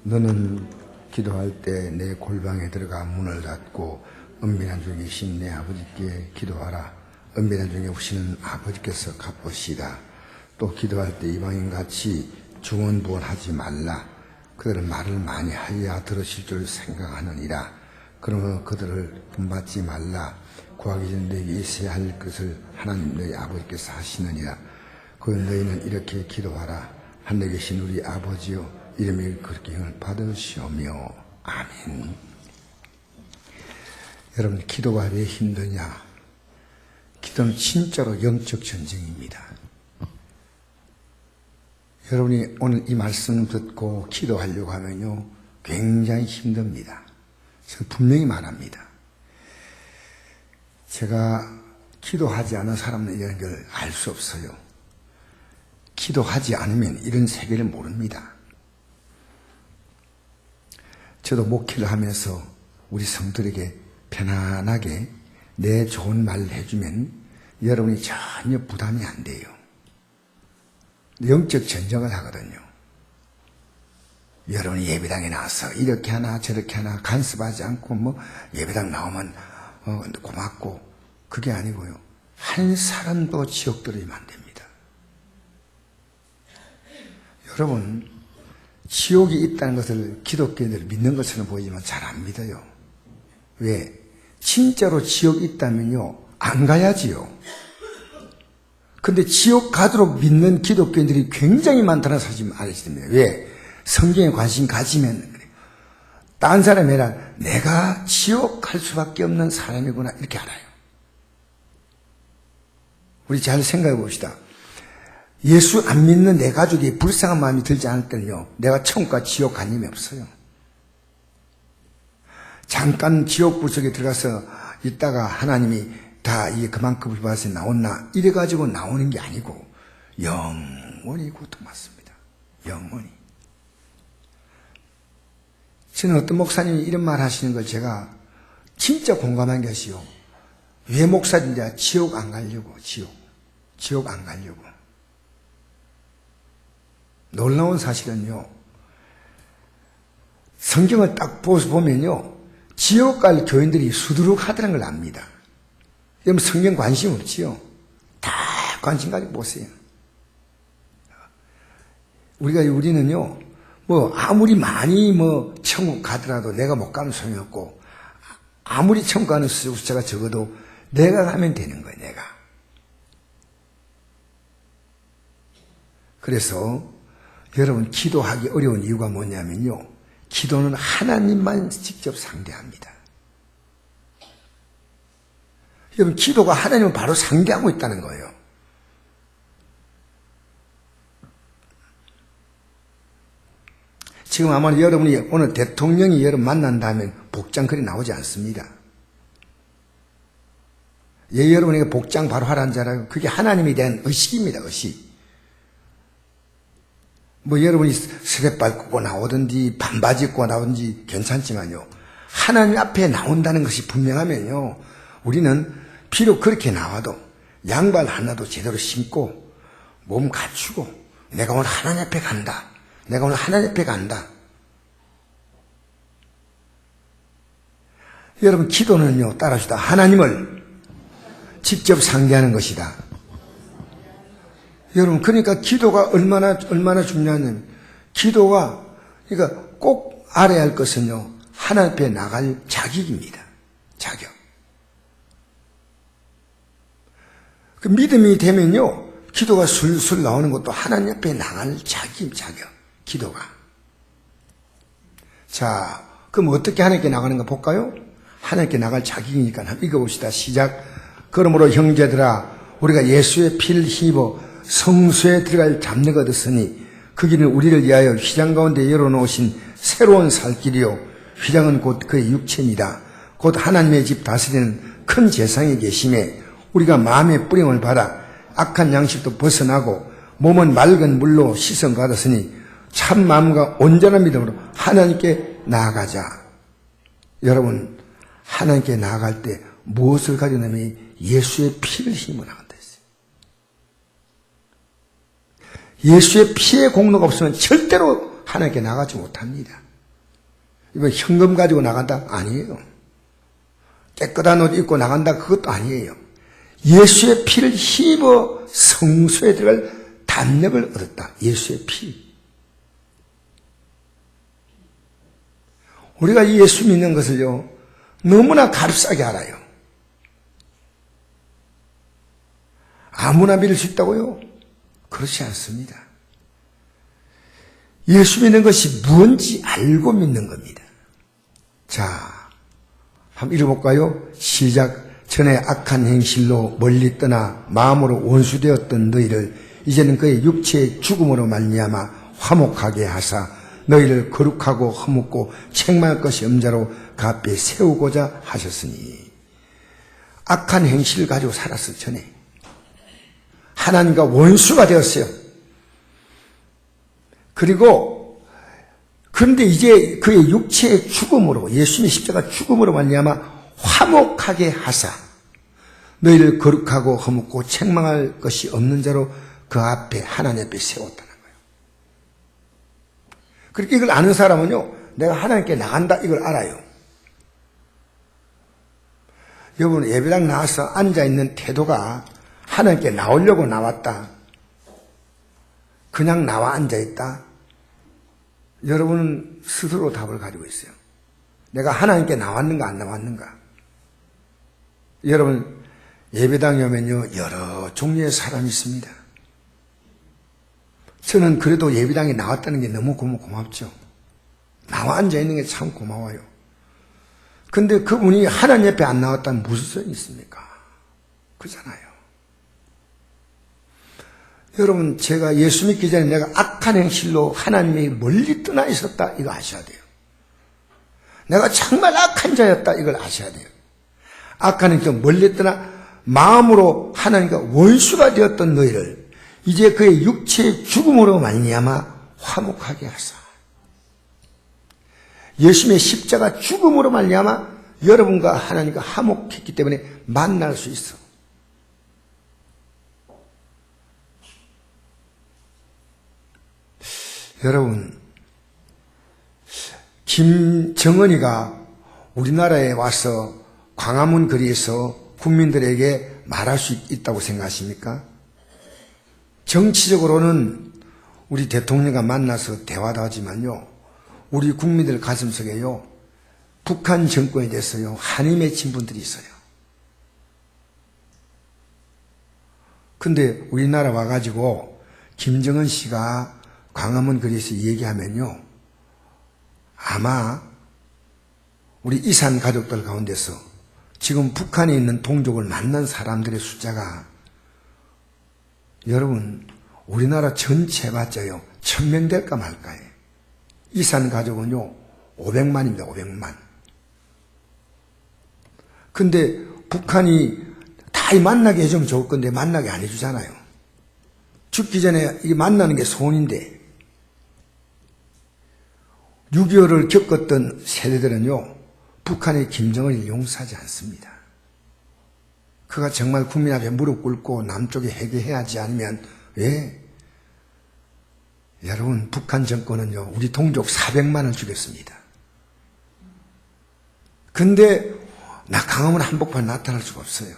너는 기도할 때 내 골방에 들어가 문을 닫고 은밀한 중에 계신 내 아버지께 기도하라. 은밀한 중에 오시는 아버지께서 갚으시다. 또 기도할 때 이방인같이 중언부언하지 말라. 그들은 말을 많이 하여야 들으실 줄 생각하느니라. 그러므로 그들을 본받지 말라. 구하기 전에 너에게 있어야 할 것을 하나님 너희 아버지께서 하시느니라. 그 너희는 이렇게 기도하라. 하늘에 계신 우리 아버지여, 이름이 그렇게 형을 받으시오며. 아멘. 여러분, 기도가 왜 힘드냐? 기도는 진짜로 영적 전쟁입니다. 여러분이 오늘 이 말씀 듣고 기도하려고 하면요, 굉장히 힘듭니다. 제가 분명히 말합니다. 제가 기도하지 않은 사람은 이런 걸 알 수 없어요. 기도하지 않으면 이런 세계를 모릅니다. 저도 목회를 하면서 우리 성도들에게 편안하게 내 좋은 말을 해주면 여러분이 전혀 부담이 안 돼요. 영적 전쟁을 하거든요. 여러분이 예배당에 나와서 이렇게 하나 저렇게 하나 간섭하지 않고 뭐 예배당 나오면 고맙고, 그게 아니고요. 한 사람도 지옥 들어오면 안 됩니다. 여러분, 지옥이 있다는 것을 기독교인들이 믿는 것처럼 보이지만 잘 안 믿어요. 왜? 진짜로 지옥이 있다면요, 안 가야지요. 근데 지옥 가도록 믿는 기독교인들이 굉장히 많다는 사실 아시죠? 왜? 성경에 관심 가지면 그래요. 딴 사람이 아니라 내가 지옥 갈 수밖에 없는 사람이구나, 이렇게 알아요. 우리 잘 생각해 봅시다. 예수 안 믿는 내 가족이 불쌍한 마음이 들지 않을 때는요, 내가 천국과 지옥 관념이 없어요. 잠깐 지옥불 속에 들어가서 있다가 하나님이 다 이게 그만큼을 받아서 나온나, 이래가지고 나오는 게 아니고 영원히 고통받습니다. 영원히. 저는 어떤 목사님이 이런 말 하시는 걸 제가 진짜 공감한 것이요. 왜 목사인지 지옥 안 가려고, 지옥 안 가려고. 놀라운 사실은요, 성경을 딱 보면요, 지옥 갈 교인들이 수두룩 하다는 걸 압니다. 여러분, 성경 관심 없지요? 다 관심 가지고 보세요. 우리는요, 아무리 많이 천국 가더라도 내가 못 가면 소용이 없고, 아무리 천국 가는 숫자가 적어도 내가 가면 되는 거예요, 내가. 그래서 여러분, 기도하기 어려운 이유가 뭐냐면요, 기도는 하나님만 직접 상대합니다. 여러분, 기도가 하나님을 바로 상대하고 있다는 거예요. 지금 아마 여러분이 오늘 대통령이 여러분 만난다면 복장 그리 나오지 않습니다. 여러분에게 복장 바로 하라는 줄 알아요? 그게 하나님에 대한 의식입니다, 의식. 여러분이 스레빨 입고 나오든지 반바지 입고 나오든지 괜찮지만요, 하나님 앞에 나온다는 것이 분명하면요, 우리는 비록 그렇게 나와도 양발 하나도 제대로 신고 몸 갖추고 내가 오늘 하나님 앞에 간다, 내가 오늘 하나님 앞에 간다. 여러분, 기도는요, 따라합시다. 하나님을 직접 상대하는 것이다. 여러분, 그러니까 기도가 얼마나 중요하냐면, 기도가, 그러니까 꼭 알아야 할 것은요, 하나님 앞에 나갈 자격입니다. 자격. 그 믿음이 되면요, 기도가 술술 나오는 것도 하나님 앞에 나갈 자격. 기도가. 자, 그럼 어떻게 하나님께 나가는가 볼까요? 하나님께 나갈 자격이니까 한번 읽어봅시다. 시작. 그러므로 형제들아, 우리가 예수의 피를 힘입어 성소에 들어갈 잡내가 얻었으니 그 길은 우리를 위하여 휘장 가운데 열어놓으신 새로운 살 길이요, 휘장은 곧 그의 육체입니다. 곧 하나님의 집 다스리는 큰 재상이 계심에 우리가 마음의 뿌림을 받아 악한 양식도 벗어나고 몸은 맑은 물로 씻음 받았으니 참 마음과 온전한 믿음으로 하나님께 나아가자. 여러분, 하나님께 나아갈 때 무엇을 가져냐면 예수의 피를 힘을 나간다 했어요. 예수의 피의 공로가 없으면 절대로 하나님께 나가지 못합니다. 이거 현금 가지고 나간다? 아니에요. 깨끗한 옷 입고 나간다? 그것도 아니에요. 예수의 피를 힘입어 성소에 들어갈 담력을 얻었다. 예수의 피. 우리가 예수 믿는 것을요, 너무나 값싸게 알아요. 아무나 믿을 수 있다고요? 그렇지 않습니다. 예수 믿는 것이 무엇인지 알고 믿는 겁니다. 자, 한번 읽어볼까요? 시작. 전에 악한 행실로 멀리 떠나 마음으로 원수되었던 너희를 이제는 그의 육체의 죽음으로 말미암아 화목하게 하사 너희를 거룩하고 허묻고 책망할 것이 없는 자로 그 앞에 세우고자 하셨으니. 악한 행실을 가지고 살았을 전에 하나님과 원수가 되었어요. 그런데 이제 그의 육체의 죽음으로, 예수님의 십자가 죽음으로 말미암아 화목하게 하사 너희를 거룩하고 허묻고 책망할 것이 없는 자로 그 앞에 하나님 앞에 세웠다는 거예요. 그렇게 이걸 아는 사람은요, 내가 하나님께 나간다 이걸 알아요. 여러분, 예배당 나와서 앉아있는 태도가 하나님께 나오려고 나왔다, 그냥 나와 앉아있다, 여러분은 스스로 답을 가지고 있어요. 내가 하나님께 나왔는가 안 나왔는가. 여러분, 예배당에 오면요, 여러 종류의 사람이 있습니다. 저는 그래도 예배당에 나왔다는 게 너무 고맙죠. 나와 앉아있는 게 참 고마워요. 근데 그분이 하나님 옆에 안 나왔다면 무슨 소용이 있습니까? 그렇잖아요. 여러분, 제가 예수 믿기 전에 내가 악한 행실로 하나님이 멀리 떠나 있었다, 이거 아셔야 돼요. 내가 정말 악한 자였다, 이걸 아셔야 돼요. 악한 행실로 멀리 떠나 마음으로 하나님과 원수가 되었던 너희를 이제 그의 육체의 죽음으로 말미암아 화목하게 하사. 예수님의 십자가 죽음으로 말미암아 여러분과 하나님과 화목했기 때문에 만날 수 있어. 여러분, 김정은이가 우리나라에 와서 광화문 거리에서 국민들에게 말할 수 있다고 생각하십니까? 정치적으로는 우리 대통령과 만나서 대화도 하지만요, 우리 국민들 가슴속에요, 북한 정권에 대해서요, 한이 맺힌 분들이 있어요. 근데 우리나라 와가지고 김정은 씨가 광화문 거리에서 얘기하면요, 아마 우리 이산 가족들 가운데서 지금 북한에 있는 동족을 만난 사람들의 숫자가, 여러분, 우리나라 전체 해봤자요 1000명 될까 말까요. 이산 가족은요 500만입니다. 500만. 근데 북한이 다 만나게 해주면 좋을 건데 만나게 안 해주잖아요. 죽기 전에 이 만나는 게 소원인데, 6.25를 겪었던 세대들은요 북한의 김정은을 용서하지 않습니다. 그가 정말 국민 앞에 무릎 꿇고 남쪽에 회개해야지 않으면 왜? 여러분, 북한 정권은요 우리 동족 400만을 죽였습니다. 근데 강화문 한복판에 나타날 수가 없어요.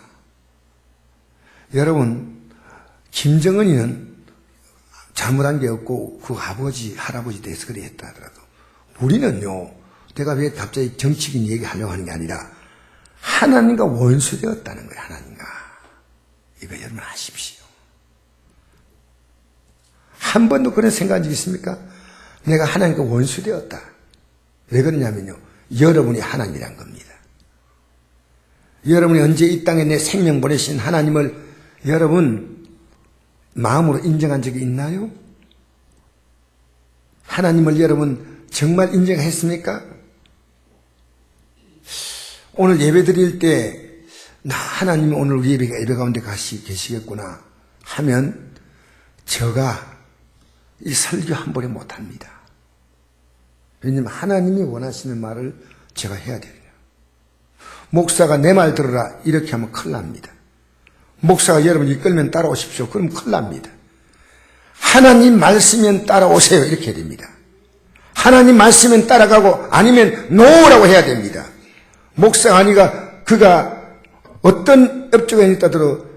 여러분, 김정은이는 잘못한 게 없고 그 아버지 할아버지 대해서 그래 했다 하더라도 우리는요, 내가 왜 갑자기 정치인 얘기하려고 하는 게 아니라 하나님과 원수되었다는 거예요. 하나님과. 이거 여러분 아십시오. 한 번도 그런 생각한 적 있습니까? 내가 하나님과 원수되었다. 왜 그러냐면요, 여러분이 하나님이란 겁니다. 여러분이 언제 이 땅에 내 생명 보내신 하나님을 여러분 마음으로 인정한 적이 있나요? 하나님을 여러분 정말 인정했습니까? 오늘 예배 드릴 때 하나님이 오늘 우리 예배 가운데 계시겠구나 하면 제가 이 설교 한 번에 못합니다. 왜냐하면 하나님이 원하시는 말을 제가 해야 돼요. 목사가 내 말 들어라 이렇게 하면 큰일 납니다. 목사가 여러분 이끌면 따라오십시오. 그럼 큰일 납니다. 하나님 말씀이면 따라오세요. 이렇게 해야 됩니다. 하나님 말씀엔 따라가고 아니면 노라고 해야 됩니다. 목사 아니가 그가 어떤 업적이 있다더라도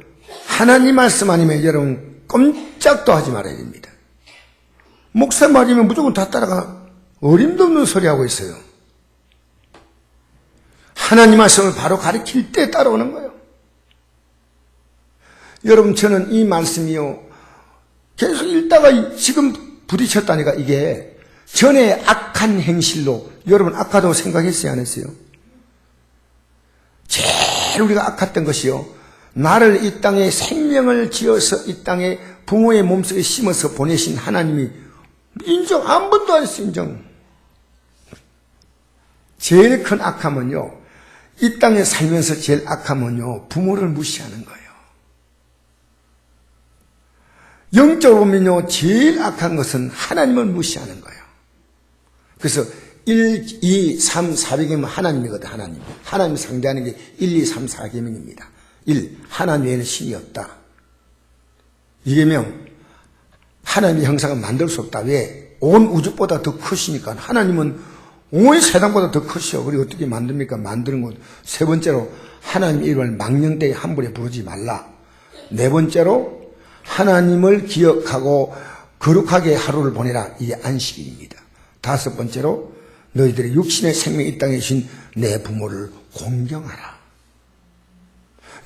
하나님 말씀 아니면 여러분 꼼짝도 하지 말아야 됩니다. 목사 말이면 무조건 다 따라가. 어림도 없는 소리 하고 있어요. 하나님 말씀을 바로 가르칠 때 따라오는 거예요. 여러분, 저는 이 말씀이요, 계속 읽다가 지금 부딪혔다니까. 이게 전에 악한 행실로, 여러분 악하다고 생각했어요, 안 했어요? 제일 우리가 악했던 것이요, 나를 이 땅에 생명을 지어서 이 땅에 부모의 몸속에 심어서 보내신 하나님이 인정, 한 번도 안 했어요, 인정. 제일 큰 악함은요, 이 땅에 살면서 제일 악함은요, 부모를 무시하는 거예요. 영적으로 보면요, 제일 악한 것은 하나님을 무시하는 거예요. 그래서 1, 2, 3, 4계명 하나님이거든, 하나님. 하나님 상대하는 게 1, 2, 3, 4계명입니다. 1. 하나님 외에는 신이 없다. 2계명, 하나님의 형상을 만들 수 없다. 왜? 온 우주보다 더 크시니까. 하나님은 온 세상보다 더 크시오. 그리고 어떻게 만듭니까? 만드는 것. 세 번째로, 하나님 이름을 망령되이 함부로 부르지 말라. 네 번째로, 하나님을 기억하고 거룩하게 하루를 보내라. 이게 안식일입니다. 다섯 번째로, 너희들의 육신의 생명이 이 땅에 계신 내 부모를 공경하라.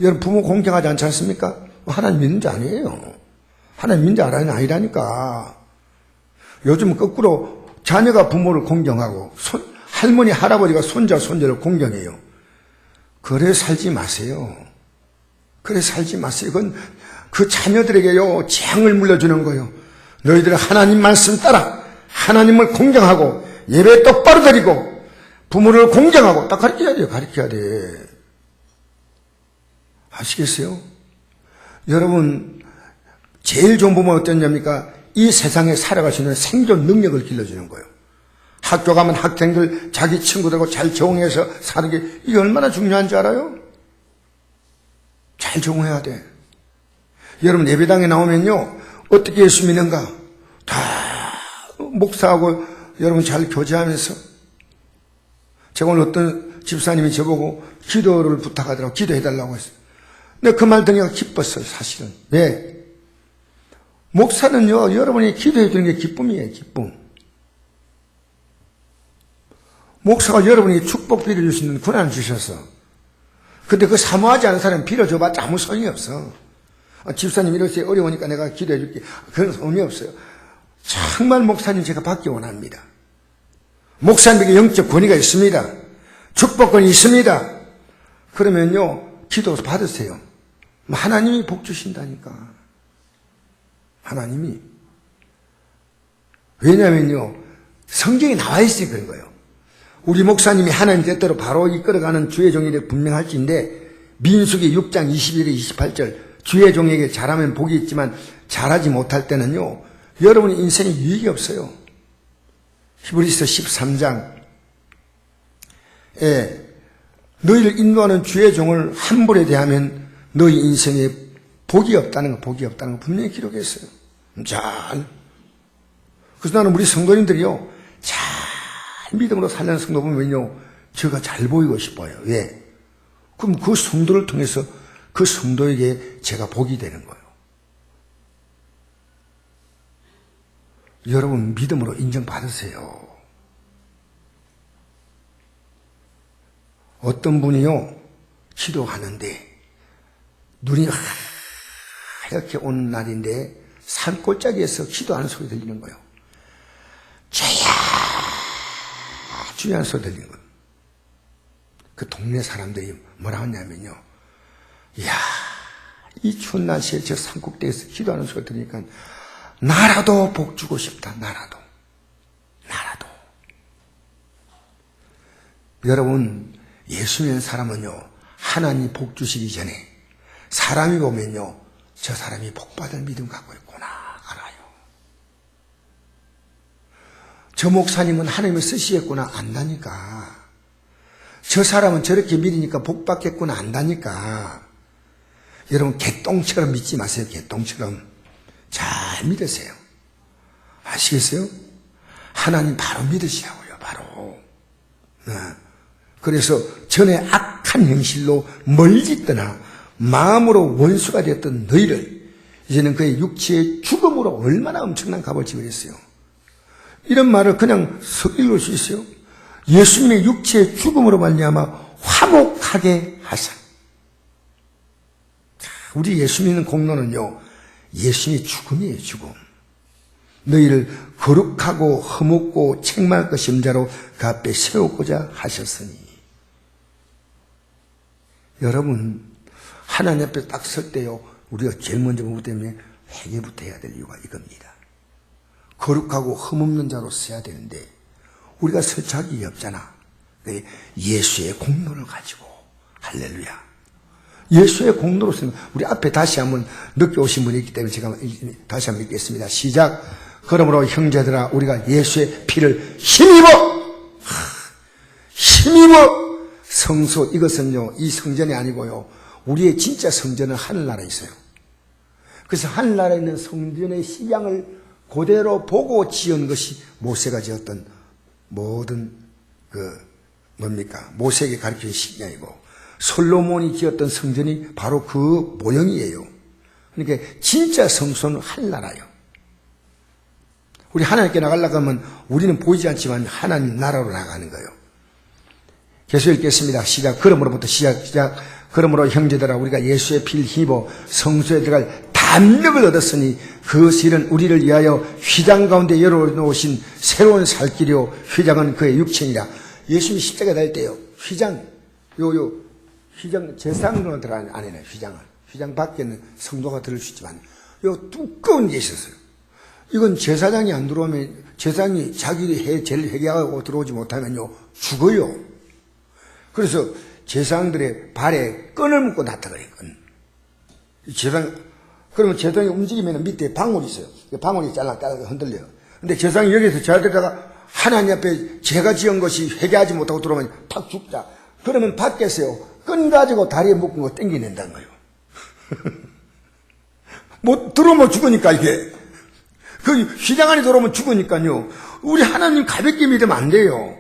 여러분, 부모 공경하지 않지 않습니까? 하나님 믿는 자 아니에요. 하나님 믿는 자 아니라니까. 요즘 거꾸로 자녀가 부모를 공경하고 할머니, 할아버지가 손자, 손녀를 공경해요. 그래 살지 마세요. 그래 살지 마세요. 그건 그 자녀들에게요, 재앙을 물려주는 거예요. 너희들은 하나님 말씀 따라 하나님을 공경하고 예배 똑바로 드리고 부모를 공경하고 딱 가르쳐야 돼요. 가르쳐야 돼. 아시겠어요? 여러분, 제일 좋은 부모는 어땠냐입니까? 이 세상에 살아갈 수 있는 생존 능력을 길러주는 거예요. 학교 가면 학생들 자기 친구들하고 잘 적응해서 사는 게 이게 얼마나 중요한 줄 알아요? 잘 적응해야 돼. 여러분, 예배당에 나오면요, 어떻게 예수 믿는가? 다 목사하고 여러분 잘 교제하면서. 제가 오늘 어떤 집사님이 저보고 기도를 부탁하더라고. 기도해달라고 했어요. 근데 그 말 듣니까 기뻤어요, 사실은. 왜? 목사는요, 여러분이 기도해주는 게 기쁨이에요, 기쁨. 목사가 여러분이 축복 빌어주시는 권한을 주셔서. 근데 그 사모하지 않은 사람은 빌어줘봤자 아무 소용이 없어. 집사님 이렇게 어려우니까 내가 기도해줄게. 그런 의미 없어요. 정말 목사님 제가 받기 원합니다. 목사님에게 영적 권위가 있습니다. 축복권이 있습니다. 그러면요, 기도 받으세요. 하나님이 복 주신다니까. 하나님이. 왜냐면요, 성경에 나와 있으니 그런 거예요. 우리 목사님이 하나님 뜻대로 바로 이끌어가는 주의 종에게 분명할지인데, 민수기 6장 21절 28절, 주의 종에게 잘하면 복이 있지만 잘하지 못할 때는요, 여러분의 인생에 유익이 없어요. 히브리서 13장에 너희를 인도하는 주의 종을 함부로 대하면 너희 인생에 복이 없다는 거 분명히 기록했어요. 잘. 그래서 나는 우리 성도님들이요, 잘 믿음으로 살려는 성도 보면요, 제가 잘 보이고 싶어요. 왜? 그럼 그 성도를 통해서 그 성도에게 제가 복이 되는 거예요. 여러분, 믿음으로 인정받으세요. 어떤 분이요, 기도하는데 눈이 하얗게 오는 날인데 산골짜기에서 기도하는 소리 들리는 거예요. 주야, 주야 하는 소리 들리는 거예요. 그 동네 사람들이 뭐라 하냐면요, 이야, 이 추운 날씨에 저 산꼭대기에서 기도하는 소리 들으니까 나라도 복 주고 싶다. 나라도. 여러분, 예수 믿는 사람은요, 하나님 복 주시기 전에 사람이 보면요, 저 사람이 복받을 믿음 갖고 있구나 알아요. 저 목사님은 하나님을 쓰시겠구나 안다니까. 저 사람은 저렇게 믿으니까 복받겠구나 안다니까. 여러분, 개똥처럼 믿지 마세요. 개똥처럼 잘 믿으세요. 아시겠어요? 하나님 바로 믿으시라고요, 바로. 그래서 전에 악한 행실로 멀리 떠나 마음으로 원수가 되었던 너희를 이제는 그의 육체의 죽음으로 얼마나 엄청난 값을 지불했어요. 이런 말을 그냥 읽을 수 있어요. 예수님의 육체의 죽음으로 말미암아 화목하게 하사. 우리 예수 믿는 공로는요, 예수님의 죽음이에요, 죽음. 너희를 거룩하고 허묻고 책망할 것이 없는 자로 그 앞에 세우고자 하셨으니. 여러분, 하나님 앞에 딱 설 때요, 우리가 제일 먼저 뭐기 때문에 회개부터 해야 될 이유가 이겁니다. 거룩하고 흠없는 자로 써야 되는데 우리가 설 자격이 없잖아. 예수의 공로를 가지고. 할렐루야. 예수의 공로로 쓰는, 우리 앞에 다시 한번 늦게 오신 분이 있기 때문에 제가 다시 한번 읽겠습니다. 시작. 그러므로 형제들아, 우리가 예수의 피를 힘입어 성소, 이것은요, 이 성전이 아니고요, 우리의 진짜 성전은 하늘나라에 있어요. 그래서 하늘나라에 있는 성전의 식양을 그대로 보고 지은 것이 모세가 지었던 모든 모세에게 가르친 식양이고, 솔로몬이 지었던 성전이 바로 그 모형이에요. 그러니까 진짜 성소는 하늘나라예요. 우리 하나님께 나가려고 하면 우리는 보이지 않지만 하나님 나라로 나가는 거예요. 계속 읽겠습니다. 시작. 그러므로부터 시작. 그러므로 형제들아, 우리가 예수의 피를 힘입어 성소에 들어갈 담력을 얻었으니 그것은 우리를 위하여 휘장 가운데 열어놓으신 새로운 살길이요, 휘장은 그의 육체니라. 예수님이 십자가에 달릴 때요, 휘장, 휘장, 제사장으로 들어가는 안에는 휘장 밖에는 성도가 들을 수 있지만, 요 두꺼운 게 있었어요. 이건 제사장이 안 들어오면, 제사장이 자기 죄를 회개하고 들어오지 못하면요, 죽어요. 그래서 제사장들의 발에 끈을 묶고 놨다 그래요, 끈. 그러면 제사장이 움직이면 밑에 방울이 있어요. 방울이 짤랑짤랑 흔들려요. 근데 제사장이 여기서 잘 되다가 하나님 앞에 제가 지은 것이 회개하지 못하고 들어오면 팍 죽자. 그러면 밖에서요, 끈 가지고 다리에 묶은 거 땡겨낸다는 거예요. 들어오면 죽으니까 이게. 그 휘장 안에 들어오면 죽으니까요. 우리 하나님 가볍게 믿으면 안 돼요.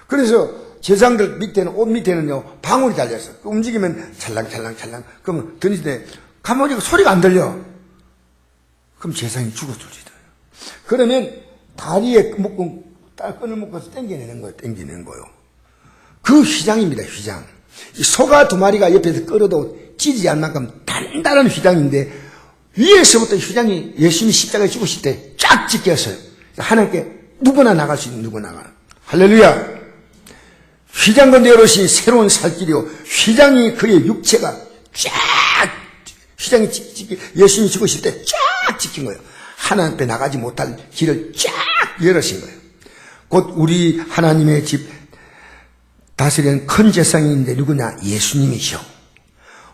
그래서 제사장들 밑에는, 옷 밑에는요, 방울이 달려있어. 움직이면 찰랑찰랑. 그러면 드니는데 가만히 소리가 안 들려. 그럼 제사장이 죽어줄지도. 그러면 다리에 묶은, 끈을 묶어서 땡기는 거예요. 그 휘장입니다, 휘장. 이 소가 2마리가 옆에서 끌어도 찌지 않을 만큼 단단한 휘장인데, 위에서부터 휘장이 예수님이 십자가에 죽으실 때 쫙 찢겼어요. 하나님께 누구나 나갈 수 있는 누구나. 할렐루야. 휘장 건데 열으신 새로운 살길이요, 휘장이 그의 육체가 쫙, 휘장이 예수님이 죽으실 때 쫙 지킨 거예요. 하나님 앞에 나가지 못할 길을 쫙 열으신 거예요. 곧 우리 하나님의 집 다스리는 큰 제사장이 있는데 누구냐? 예수님이시오.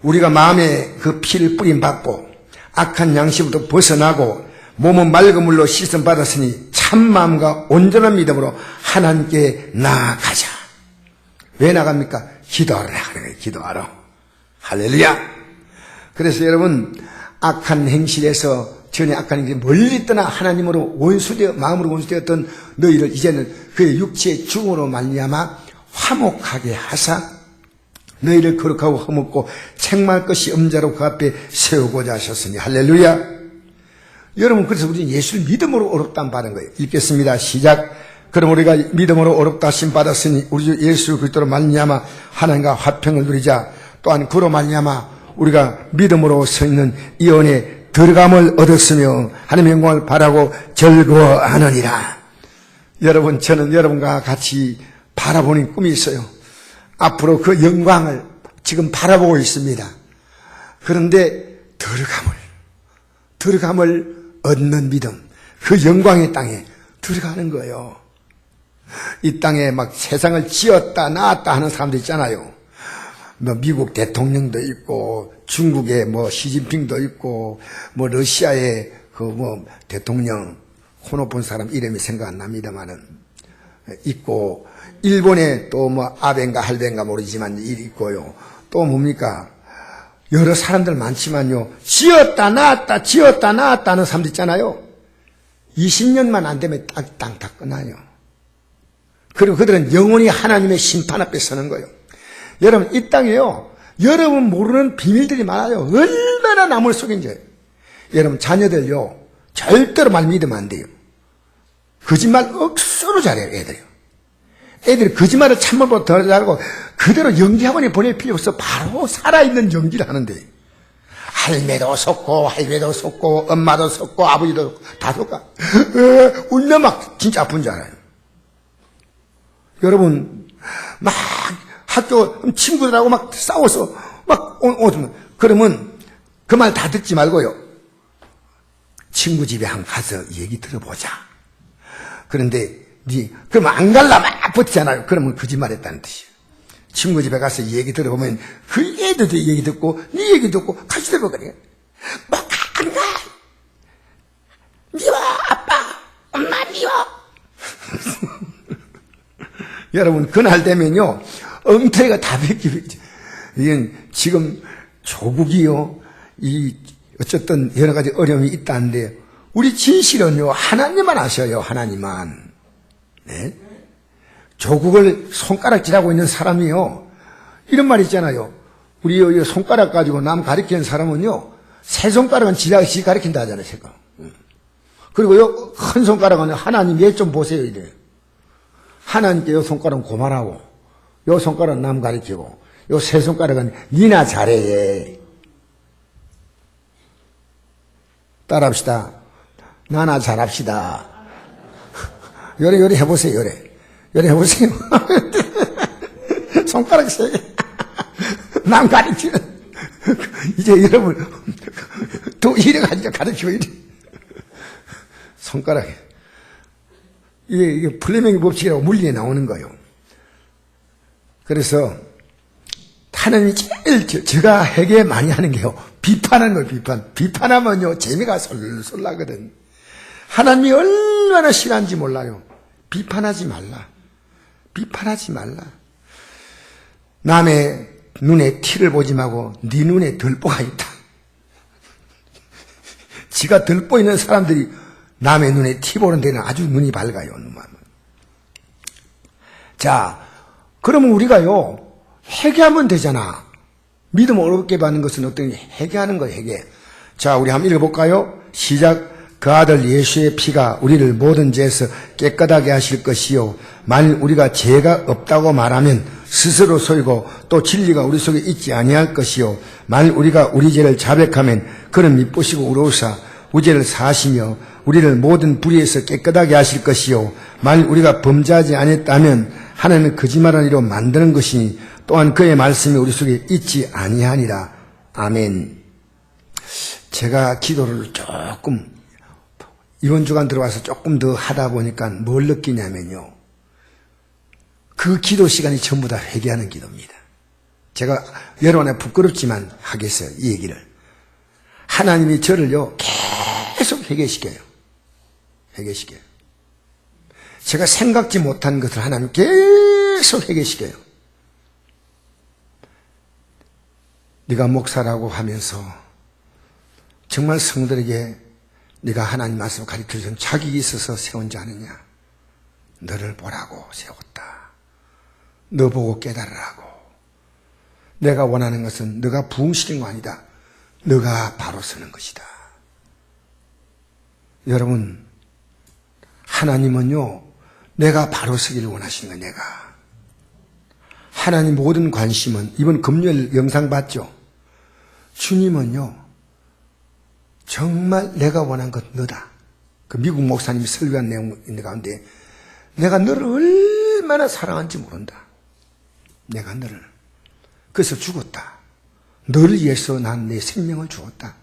우리가 마음에 그 피를 뿌림 받고 악한 양심부터 벗어나고 몸은 맑은 물로 씻음 받았으니 참 마음과 온전한 믿음으로 하나님께 나아가자. 왜 나갑니까? 기도하러 나가는 거예요. 기도하러. 할렐루야. 그래서 여러분, 악한 행실에서 전에 악한 행실에 멀리 떠나 하나님으로 마음으로 원수되었던 너희를 이제는 그의 육체의 죽음으로 말미암아 화목하게 하사 너희를 거룩하고 허묻고 책망할 것이 엄자로 그 앞에 세우고자 하셨으니. 할렐루야. 여러분, 그래서 우리는 예수를 믿음으로 어렵다는 받은 거예요. 읽겠습니다. 시작. 그럼 우리가 믿음으로 어렵다 하심 받았으니 우리 주 예수 그리스도로 말미암아 하나님과 화평을 누리자. 또한 그로 말미암아 우리가 믿음으로 서 있는 이 은혜에 들어감을 얻었으며 하나님의 영광을 바라고 즐거워하느니라. 여러분, 저는 여러분과 같이 바라보는 꿈이 있어요. 앞으로 그 영광을 지금 바라보고 있습니다. 그런데 들어감을 얻는 믿음, 그 영광의 땅에 들어가는 거예요. 이 땅에 막 세상을 지었다 놨다 하는 사람들 있잖아요. 미국 대통령도 있고, 중국의 시진핑도 있고, 러시아의 대통령, 코 높은 사람 이름이 생각 안 납니다만은, 있고, 일본에 또 아베인가 할베인가 모르지만 있고요. 또 뭡니까? 여러 사람들 많지만요. 지었다 놨다 하는 사람들 있잖아요. 20년만 안 되면 땅 다 끝나요. 그리고 그들은 영원히 하나님의 심판 앞에 서는 거예요. 여러분, 이 땅에요, 여러분 모르는 비밀들이 많아요. 얼마나 나물 속인지. 여러분, 자녀들요, 절대로 말 믿으면 안 돼요. 거짓말 억수로 잘해요, 애들이요. 애들이 거짓말을 참말보다 더 잘하고 그대로 연기학원에 보낼 필요 없어. 바로 살아있는 연기를 하는데, 할매도 속고 엄마도 속고 아버지도 다 속고 울면 막 진짜 아픈 줄 알아요. 여러분, 막 학교 친구들하고 막 싸워서 막 오면, 그러면 그 말 다 듣지 말고요, 친구 집에 한번 가서 얘기 들어보자. 그런데 그러면 안 갈라 막 버티잖아요. 그러면 거짓말했다는 뜻이에요. 친구 집에 가서 얘기 들어보면 그 애들도 얘기 듣고 네 얘기 듣고 같이 들어보거든요. 뭐 안 가. 미워 아빠, 엄마 미워. 여러분, 그날 되면요, 엉터리가 다 벗기죠. 이건 지금 조국이요, 어쨌든 여러 가지 어려움이 있다는데, 우리 진실은요, 하나님만 아셔요. 하나님만. 네? 조국을 손가락질하고 있는 사람이요, 이런 말 있잖아요. 우리 손가락 가지고 남 가리키는 사람은요, 세 손가락은 지 가리킨다 하잖아요. 제가. 그리고요, 큰 손가락은 하나님 얘 좀 보세요 이래요. 하나님께 요 손가락은 고만하고, 요 손가락은 남 가리키고, 요 세 손가락은 니나 잘해. 따라합시다. 나나 잘합시다. 요래 해보세요. 요래 해보세요. 손가락 세 개. 남 가리키는. 이제 여러분, 또 이래가지고 가르치고 이래. 손가락. 이게 플레밍 법칙이라고 물리에 나오는 거예요. 그래서 하나님이 제일 제가 회개 많이 하는 게요, 비판하는 거예요. 비판하면요 재미가 솔솔 나거든. 하나님이 얼마나 싫어하는지 몰라요. 비판하지 말라. 남의 눈에 티를 보지 말고 네 눈에 들보가 있다. 지가 들보 있는 사람들이 남의 눈에 티 보는 데는 아주 눈이 밝아요. 자, 그러면 우리가요, 회개하면 되잖아. 믿음 어렵게 받는 것은 어떤 회개하는 거예요, 회개. 자, 우리 한번 읽어볼까요? 시작. 그 아들 예수의 피가 우리를 모든 죄에서 깨끗하게 하실 것이요, 만일 우리가 죄가 없다고 말하면 스스로 속이고 또 진리가 우리 속에 있지 아니할 것이요, 만일 우리가 우리 죄를 자백하면 그는 미쁘시고 의로우사 우리 죄를 사하시며 우리를 모든 불의에서 깨끗하게 하실 것이요, 만일 우리가 범죄하지 아니했다면 하나님은 거짓말하는 이로 만드는 것이니 또한 그의 말씀이 우리 속에 있지 아니하니라. 아멘. 제가 기도를 조금 이번 주간 들어와서 조금 더 하다 보니까 뭘 느끼냐면요, 그 기도 시간이 전부 다 회개하는 기도입니다. 제가 여러분에 부끄럽지만 하겠어요, 이 얘기를. 하나님이 저를요 계속 회개시켜요. 제가 생각지 못한 것을 하나님 계속 회개시켜요. 네가 목사라고 하면서 정말 성도에게 네가 하나님 말씀을 가르쳐주는 자격이 있어서 세운 자 아느냐? 너를 보라고 세웠다. 너 보고 깨달으라고. 내가 원하는 것은 너가 부흥시킨 거 아니다. 너가 바로 서는 것이다. 여러분, 하나님은요, 내가 바로 서기를 원하시는 거예요. 내가. 하나님 모든 관심은, 이번 금요일 영상 봤죠? 주님은요, 정말 내가 원한 것 너다. 그 미국 목사님이 설교한 내용 있는 가운데, 내가 너를 얼마나 사랑하는지 모른다. 내가 너를. 그래서 죽었다. 너를 위해서 난 내 생명을 주었다.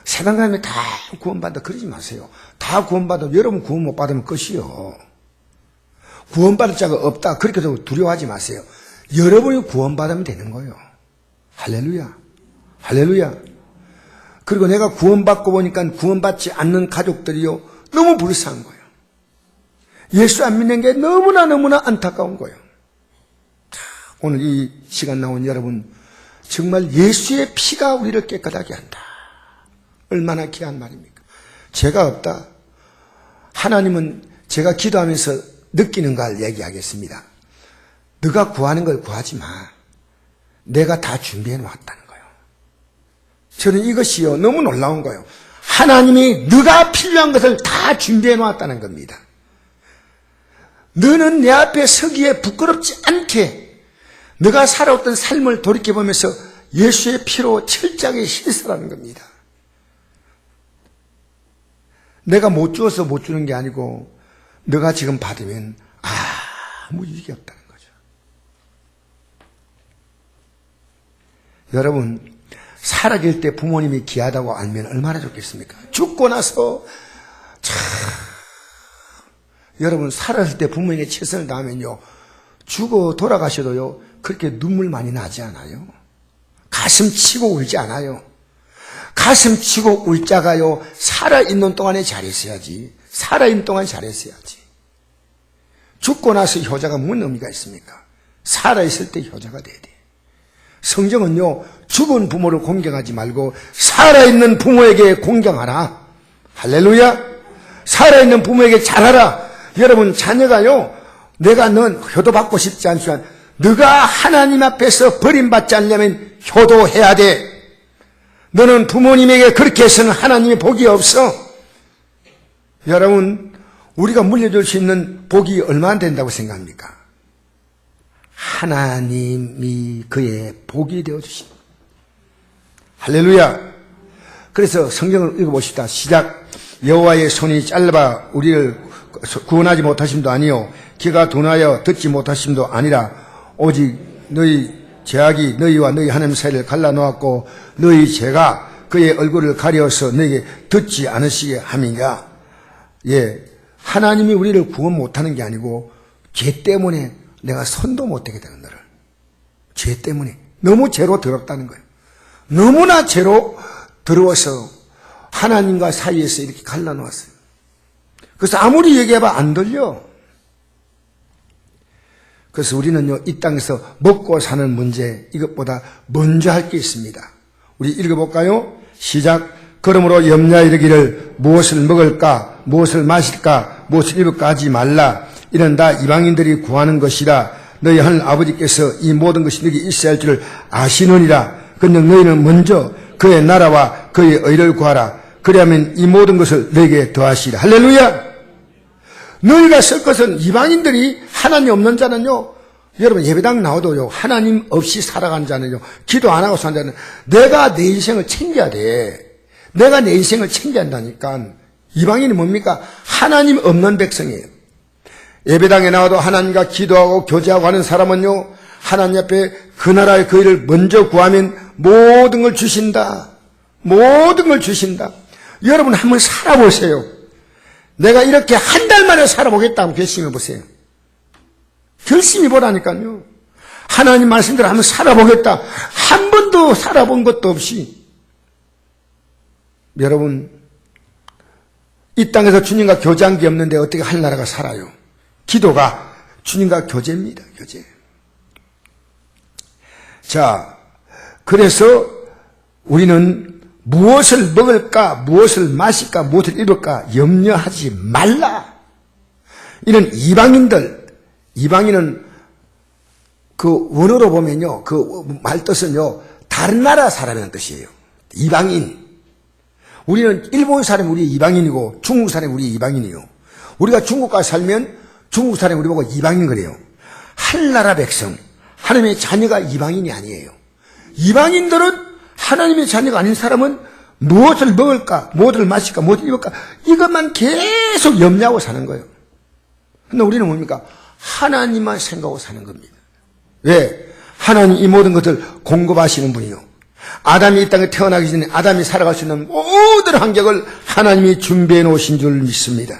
세상 사람이 다 구원받아 그러지 마세요. 다 구원받아 여러분 구원 못 받으면 끝이요. 구원받을 자가 없다 그렇게도 두려워하지 마세요. 여러분이 구원받으면 되는 거예요. 할렐루야. 할렐루야. 그리고 내가 구원받고 보니까 구원받지 않는 가족들이요, 너무 불쌍한 거예요. 예수 안 믿는 게 너무나 안타까운 거예요. 오늘 이 시간 나온 여러분, 정말 예수의 피가 우리를 깨끗하게 한다. 얼마나 귀한 말입니까? 죄가 없다. 하나님은 제가 기도하면서 느끼는 걸 얘기하겠습니다. 네가 구하는 걸 구하지 마. 내가 다 준비해 놓았다는 거예요. 저는 이것이요 너무 놀라운 거예요. 하나님이 네가 필요한 것을 다 준비해 놓았다는 겁니다. 너는 내 앞에 서기에 부끄럽지 않게 네가 살아왔던 삶을 돌이켜보면서 예수의 피로 철저하게 씻으라는 겁니다. 내가 못 주어서 못 주는 게 아니고 네가 지금 받으면 아무 이익이 없다는 거죠. 여러분, 살아계실 때 부모님이 귀하다고 알면 얼마나 좋겠습니까? 죽고 나서 참 여러분 살았을 때 부모에게 최선을 다하면요 죽어 돌아가셔도요 그렇게 눈물 많이 나지 않아요. 가슴 치고 울지 않아요. 가슴 치고 울 자가요 살아있는 동안에 잘했어야지. 살아있는 동안 잘했어야지. 죽고 나서 효자가 무슨 의미가 있습니까? 살아있을 때 효자가 돼야 돼. 성경은요 죽은 부모를 공경하지 말고 살아있는 부모에게 공경하라. 할렐루야. 살아있는 부모에게 잘하라. 여러분 자녀가요 내가 넌 효도받고 싶지 않지만 네가 하나님 앞에서 버림받지 않으려면 효도해야 돼. 너는 부모님에게 그렇게 해서는 하나님의 복이 없어. 여러분 우리가 물려줄 수 있는 복이 얼마나 된다고 생각합니까? 하나님이 그의 복이 되어주십니다. 할렐루야. 그래서 성경을 읽어봅시다. 시작. 여호와의 손이 짧아 우리를 구원하지 못하심도 아니요 귀가 둔하여 듣지 못하심도 아니라 오직 너희 죄악이 너희와 너희 하나님 사이를 갈라놓았고 너희 죄가 그의 얼굴을 가려서 너희에게 듣지 않으시게 함이냐. 예, 하나님이 우리를 구원 못하는 게 아니고 죄 때문에 내가 손도 못 대게 되는 너를. 죄 때문에 너무 죄로 더럽다는 거예요. 너무나 죄로 더러워서 하나님과 사이에서 이렇게 갈라놓았어요. 그래서 아무리 얘기해봐 안 들려. 그래서 우리는요 이 땅에서 먹고 사는 문제 이것보다 먼저 할 게 있습니다. 우리 읽어볼까요? 시작. 그러므로 염려 이르기를 무엇을 먹을까 무엇을 마실까 무엇을 입을까 하지 말라. 이는 다 이방인들이 구하는 것이라. 너희 하늘 아버지께서 이 모든 것이 너희에게 있어야 할 줄을 아시느니라. 그런즉 너희는 먼저 그의 나라와 그의 의를 구하라. 그리하면 이 모든 것을 너희에게 더하시리라. 할렐루야. 너희가 쓸 것은 이방인들이 하나님 없는 자는요 여러분 예배당 나와도요 하나님 없이 살아가는 자는요 기도 안 하고 사는 자는 내가 내 인생을 챙겨야 돼. 내가 내 인생을 챙겨야 한다니까. 이방인이 뭡니까? 하나님 없는 백성이에요. 예배당에 나와도 하나님과 기도하고 교제하고 하는 사람은요 하나님 앞에 그 나라의 그 일을 먼저 구하면 모든 걸 주신다. 모든 걸 주신다. 여러분 한번 살아보세요. 내가 이렇게 한 달 만에 살아보겠다 하면 결심해 보세요. 결심해 보라니까요. 하나님 말씀대로 한번 살아보겠다. 한 번도 살아본 것도 없이. 여러분 이 땅에서 주님과 교제한 게 없는데 어떻게 하늘나라가 살아요? 기도가 주님과 교제입니다. 교제. 자, 그래서 우리는 무엇을 먹을까, 무엇을 마실까, 무엇을 입을까 염려하지 말라. 이런 이방인은 그 원어로 보면요, 그 말뜻은요, 다른 나라 사람이라는 뜻이에요. 이방인. 우리는 일본 사람이 우리 이방인이고 중국 사람이 우리 이방인이요. 우리가 중국 가서 살면 중국 사람이 우리 보고 이방인 그래요. 하늘나라 백성, 하나님의 자녀가 이방인이 아니에요. 이방인들은 하나님의 자녀가 아닌 사람은 무엇을 먹을까, 무엇을 마실까, 무엇을 입을까 이것만 계속 염려하고 사는 거예요. 근데 우리는 뭡니까? 하나님만 생각하고 사는 겁니다. 왜? 하나님 이 모든 것을 공급하시는 분이요. 아담이 이 땅에 태어나기 전에 아담이 살아갈 수 있는 모든 환경을 하나님이 준비해 놓으신 줄 믿습니다.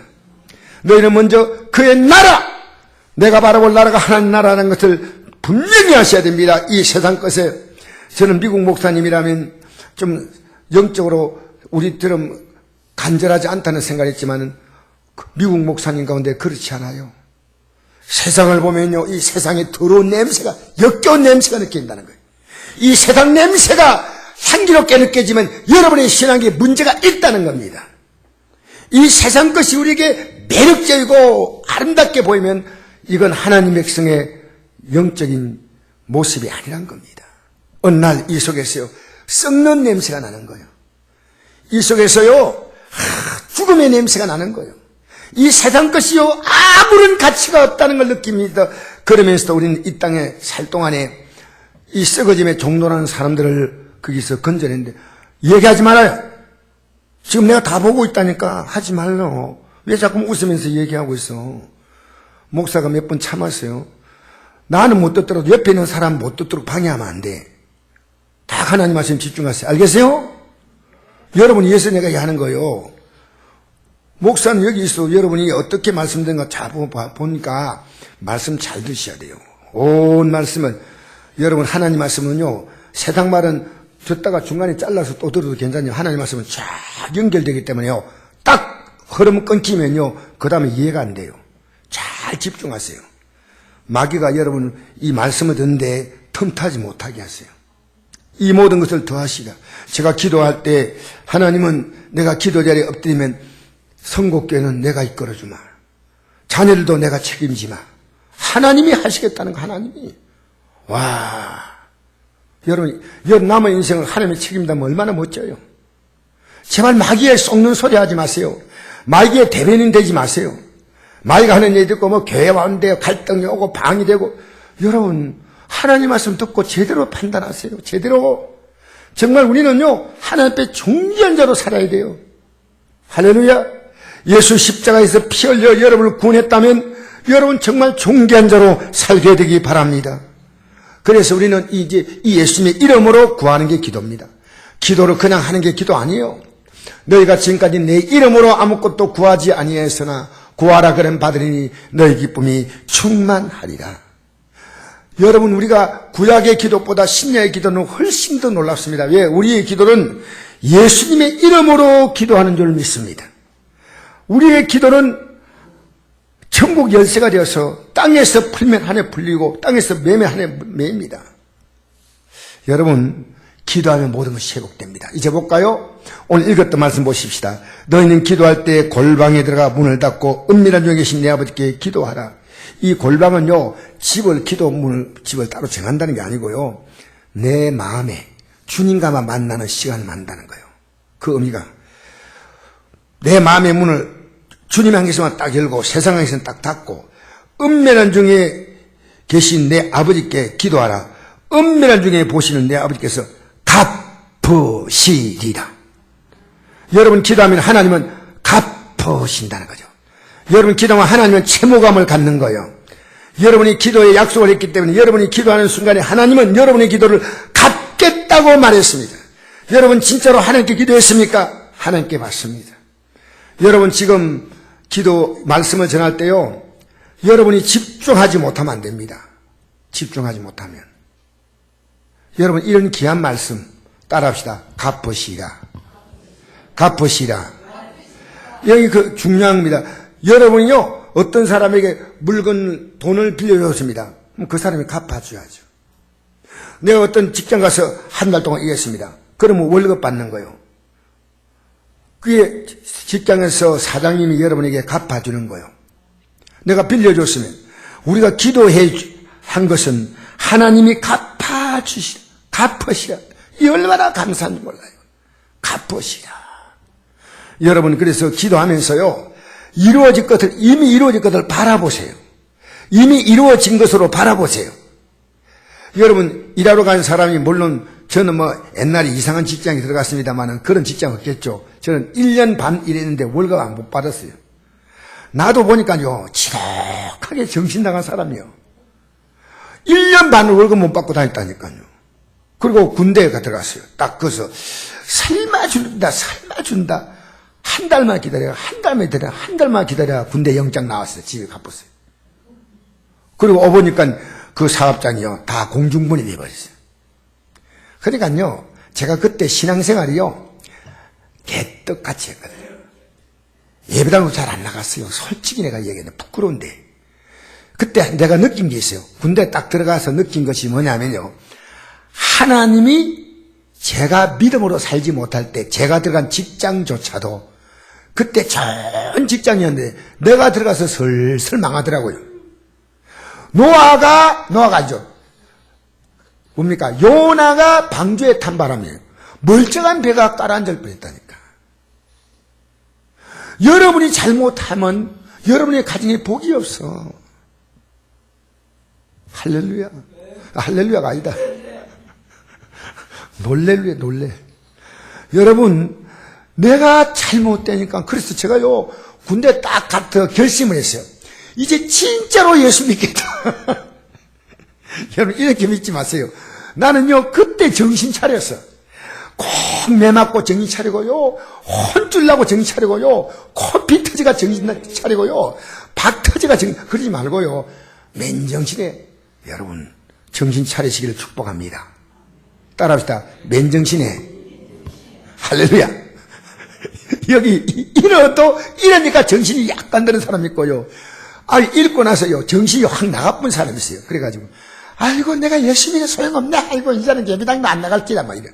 너희는 먼저 그의 나라, 내가 바라볼 나라가 하나님 나라라는 것을 분명히 하셔야 됩니다. 이 세상 것에. 저는 미국 목사님이라면 좀 영적으로 우리처럼 간절하지 않다는 생각을 했지만 미국 목사님 가운데 그렇지 않아요. 세상을 보면요, 이 세상의 더러운 냄새가, 역겨운 냄새가 느껴진다는 거예요. 이 세상 냄새가 향기롭게 느껴지면 여러분의 신앙에 문제가 있다는 겁니다. 이 세상 것이 우리에게 매력적이고 아름답게 보이면 이건 하나님 백성의 영적인 모습이 아니란 겁니다. 어느 날 이 속에서요, 썩는 냄새가 나는 거예요. 이 속에서요, 죽음의 냄새가 나는 거예요. 이 세상 것이요, 아무런 가치가 없다는 걸 느낍니다. 그러면서도 우리는 이 땅에 살 동안에 이 썩어짐의 종로라는 사람들을 거기서 건져냈는데, 얘기하지 말아요. 지금 내가 다 보고 있다니까 하지 말라. 왜 자꾸 웃으면서 얘기하고 있어? 목사가 몇 번 참았어요. 나는 못 듣더라도 옆에 있는 사람 못 듣도록 방해하면 안 돼. 다 하나님 말씀 집중하세요. 알겠어요? 여러분이 위해서 내가 하는 거예요. 목사는 여기 있어. 여러분이 어떻게 말씀드린가 잘 보니까 말씀 잘 드셔야 돼요. 온 말씀은, 여러분 하나님 말씀은요, 세상 말은 듣다가 중간에 잘라서 또 들어도 괜찮아요. 하나님 말씀은 쫙 연결되기 때문에요. 딱 흐름 끊기면요, 그 다음에 이해가 안 돼요. 잘 집중하세요. 마귀가 여러분 이 말씀을 듣는데 틈타지 못하게 하세요. 이 모든 것을 더하시라. 제가 기도할 때 하나님은 내가 기도 자리에 엎드리면 선곡교회는 내가 이끌어주마. 자녀들도 내가 책임지마. 하나님이 하시겠다는 거, 하나님이. 와, 여러분 남은 인생을 하나님이 책임다면 얼마나 멋져요. 제발 마귀에 썩는 소리 하지 마세요. 마귀의 대변인 되지 마세요. 마귀가 하는 얘기 듣고 뭐 교회 와는데 갈등이 오고 방이 되고, 여러분 하나님 말씀 듣고 제대로 판단하세요. 제대로. 정말 우리는요, 하나님 앞에 존귀한 자로 살아야 돼요. 할렐루야. 예수 십자가에서 피 흘려 여러분을 구원했다면 여러분 정말 존귀한 자로 살게 되기 바랍니다. 그래서 우리는 이제 이 예수님의 이름으로 구하는 게 기도입니다. 기도를 그냥 하는 게 기도 아니에요. 너희가 지금까지 내 이름으로 아무것도 구하지 아니하였으나 구하라 그럼 받으리니 너희 기쁨이 충만하리라. 여러분, 우리가 구약의 기도보다 신약의 기도는 훨씬 더 놀랍습니다. 왜? 우리의 기도는 예수님의 이름으로 기도하는 줄 믿습니다. 우리의 기도는 천국 열쇠가 되어서 땅에서 풀면 하늘에 풀리고 땅에서 매면 하늘에 매입니다. 여러분, 기도하면 모든 것이 회복됩니다. 이제 볼까요? 오늘 읽었던 말씀 보십시다. 너희는 기도할 때 골방에 들어가 문을 닫고 은밀한 중에 계신 내 아버지께 기도하라. 이 골방은요, 집을 따로 정한다는 게 아니고요, 내 마음에 주님과만 만나는 시간을 만든다는 거예요. 그 의미가, 내 마음의 문을 주님 향해서만 딱 열고 세상 향해서는 딱 닫고 은밀한 중에 계신 내 아버지께 기도하라. 은밀한 중에 보시는 내 아버지께서 갚으시리라. 여러분 기도하면 하나님은 갚으신다는 거죠. 여러분 기도하면 하나님은 채무감을 갖는 거예요. 여러분이 기도에 약속을 했기 때문에 여러분이 기도하는 순간에 하나님은 여러분의 기도를 갚겠다고 말했습니다. 여러분 진짜로 하나님께 기도했습니까? 하나님께 받습니다. 여러분 지금 기도 말씀을 전할 때요, 여러분이 집중하지 못하면 안 됩니다. 집중하지 못하면. 여러분 이런 귀한 말씀 따라합시다. 갚으시라. 갚으시라. 여기 중요합니다. 여러분이요, 어떤 사람에게 돈을 빌려줬습니다. 그럼 그 사람이 갚아줘야죠. 내가 어떤 직장 가서 한 달 동안 일했습니다. 그러면 월급 받는 거예요. 그게 직장에서 사장님이 여러분에게 갚아주는 거예요. 내가 빌려줬으면 우리가 기도해 한 것은 하나님이 갚으시라. 이 얼마나 감사한지 몰라요. 갚으시라. 여러분 그래서 기도하면서요, 이미 이루어질 것을 바라보세요. 이미 이루어진 것으로 바라보세요. 여러분 일하러 가는 사람이, 물론 저는 옛날에 이상한 직장에 들어갔습니다만 그런 직장 없겠죠. 저는 1년 반 일했는데 월급 안 못 받았어요. 나도 보니까요, 지독하게 정신 나간 사람이요. 1년 반 월급 못 받고 다녔다니까요. 그리고 군대에 들어갔어요. 딱 거기서 삶아준다. 한 달만 기다려. 한 달만 기다려. 군대 영장 나왔어요. 집에 가봤어요. 그리고 오보니까 그 사업장이요, 다 공중분입 해버렸어요. 그러니까요, 제가 그때 신앙생활이요, 개떡같이 했거든요. 예배당도 잘 안 나갔어요. 솔직히 내가 얘기하는데 부끄러운데. 그때 내가 느낀 게 있어요. 군대 딱 들어가서 느낀 것이 뭐냐면요, 하나님이 제가 믿음으로 살지 못할 때 제가 들어간 직장조차도 그때 전 직장이었는데 내가 들어가서 슬슬 망하더라고요. 노아가 아니죠. 뭡니까? 요나가 방주에 탄 바람에 멀쩡한 배가 가라앉을 뻔했다니까. 여러분이 잘못하면 여러분의 가정에 복이 없어. 할렐루야. 할렐루야가 아니다. 놀렐루야, 놀래. 여러분, 내가 잘못되니까, 그래서 제가요, 군대 딱 가서 결심을 했어요. 이제 진짜로 예수 믿겠다. 여러분, 이렇게 믿지 마세요. 나는요, 그때 정신 차렸어. 꼭 매맞고 정신 차리고요, 혼쭐 나고 정신 차리고요, 코피 터지가 정신 차리고요, 박 터지가 그러지 말고요, 맨정신에 여러분, 정신 차리시기를 축복합니다. 따라합시다. 맨정신에. 할렐루야. 여기 이러니까 정신이 약간 드는 사람이 있고요. 읽고 나서요, 정신이 확 나가쁜 사람이 있어요. 그래가지고, 아이고, 내가 열심히 해서 소용없네. 아이고, 이제는 예배당도 안 나갈지다. 막 이래.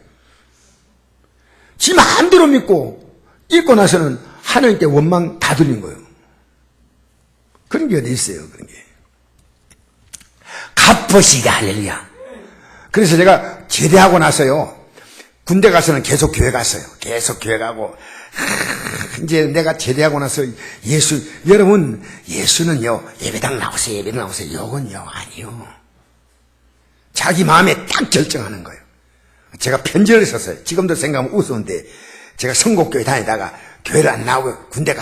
지 마음대로 믿고, 읽고 나서는 하나님께 원망 다 들린 거예요. 그런 게 어디 있어요, 그런 게. 갚으시다, 할렐루야. 그래서 제가 제대하고 나서요, 군대 가서는 계속 교회 갔어요. 계속 교회 가고, 이제 내가 제대하고 나서 여러분, 예수는요, 예배당 나오세요, 예배당 나오세요. 요건요, 아니요. 자기 마음에 딱 결정하는 거예요. 제가 편지를 썼어요. 지금도 생각하면 우스운데, 제가 성곡교회 다니다가 교회를 안 나오고 군대